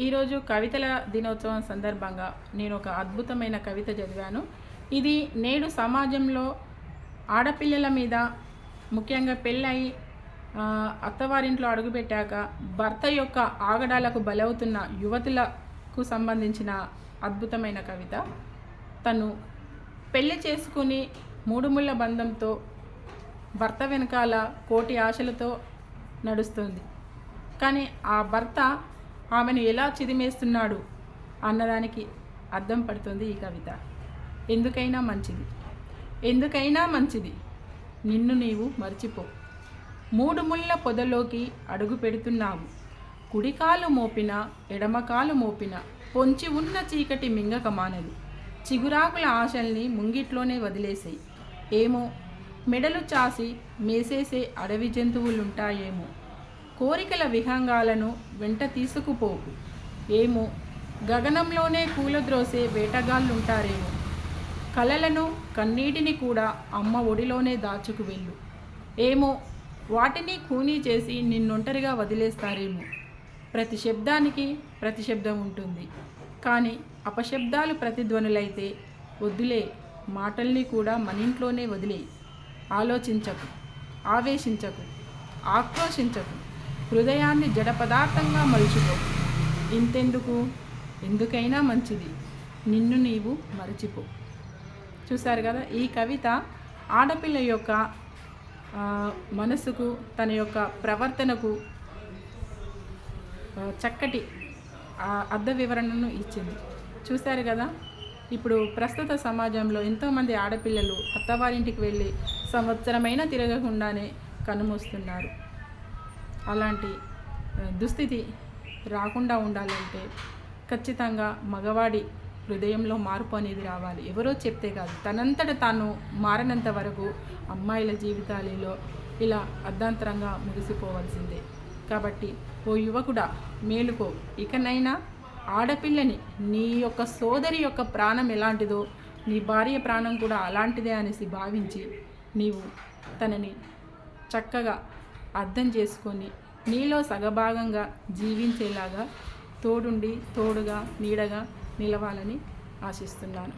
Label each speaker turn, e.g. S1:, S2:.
S1: ఈరోజు కవితల దినోత్సవం సందర్భంగా నేను ఒక అద్భుతమైన కవిత చదివాను. ఇది నేడు సమాజంలో ఆడపిల్లల మీద, ముఖ్యంగా పెళ్ళై అత్తవారింట్లో అడుగుపెట్టాక భర్త యొక్క ఆగడాలకు బలవుతున్న యువతులకు సంబంధించిన అద్భుతమైన కవిత. తను పెళ్లి చేసుకుని మూడు ముళ్ళ బంధంతో భర్త వెనకాల కోటి ఆశలతో నడుస్తుంది. కానీ ఆ భర్త ఆమెను ఎలా చిదిమేస్తున్నాడు అన్నదానికి అర్థం పడుతుంది ఈ కవిత. ఎందుకైనా మంచిది నిన్ను నీవు మర్చిపో. మూడు ముళ్ళ పొదలోకి అడుగు పెడుతున్నావు. కుడికాలు మోపిన ఎడమకాలు మోపిన పొంచి ఉన్న చీకటి మింగక మానదు. చిగురాకుల ఆశల్ని ముంగిట్లోనే వదిలేసేయి. ఏమో మెడలు చాసి మేసేసే అడవి జంతువులుంటాయేమో. కోరికల విహంగాలను వెంట తీసుకుపోకు. ఏమో గగనంలోనే కూలద్రోసే వేటగాళ్ళుంటారేమో. కలలను కన్నీటిని కూడా అమ్మ ఒడిలోనే దాచుకు వెళ్ళు. ఏమో వాటిని ఖూనీ చేసి నిన్నొంటరిగా వదిలేస్తారేమో. ప్రతి శబ్దానికి ప్రతిశబ్దం ఉంటుంది, కానీ అపశబ్దాలు ప్రతిధ్వనులైతే వద్దులే, మాటల్ని కూడా మనింట్లోనే వదిలేయి. ఆలోచించకు, ఆవేశించకు, ఆక్రోశించకు. హృదయాన్ని జడ పదార్థంగా మలుచుకో. ఇంతెందుకు, ఎందుకైనా మంచిది నిన్ను నీవు మరచిపో. చూశారు కదా, ఈ కవిత ఆడపిల్ల యొక్క మనసుకు, తన యొక్క ప్రవర్తనకు చక్కటి అర్థ వివరణను ఇచ్చింది. చూశారు కదా, ఇప్పుడు ప్రస్తుత సమాజంలో ఎంతోమంది ఆడపిల్లలు అత్తవారింటికి వెళ్ళి సంవత్సరమైనా తిరగకుండానే కనుమూస్తున్నారు. అలాంటి దుస్థితి రాకుండా ఉండాలంటే ఖచ్చితంగా మగవాడి హృదయంలో మార్పు అనేది రావాలి. ఎవరో చెప్తే కాదు, తనంతట తాను మారనంత వరకు అమ్మాయిల జీవితాలలో ఇలా అర్ధాంతరంగా ముగిసిపోవాల్సిందే. కాబట్టి ఓ యువకుడా, మేలుకో. ఇకనైనా ఆడపిల్లని, నీ యొక్క సోదరి యొక్క ప్రాణం ఎలాంటిదో నీ భార్య ప్రాణం కూడా అలాంటిదే అనేసి భావించి నీవు తనని చక్కగా అర్థం చేసుకొని నీలో సగభాగంగా జీవించేలాగా తోడుగా నీడగా నిలవాలని ఆశిస్తున్నాను.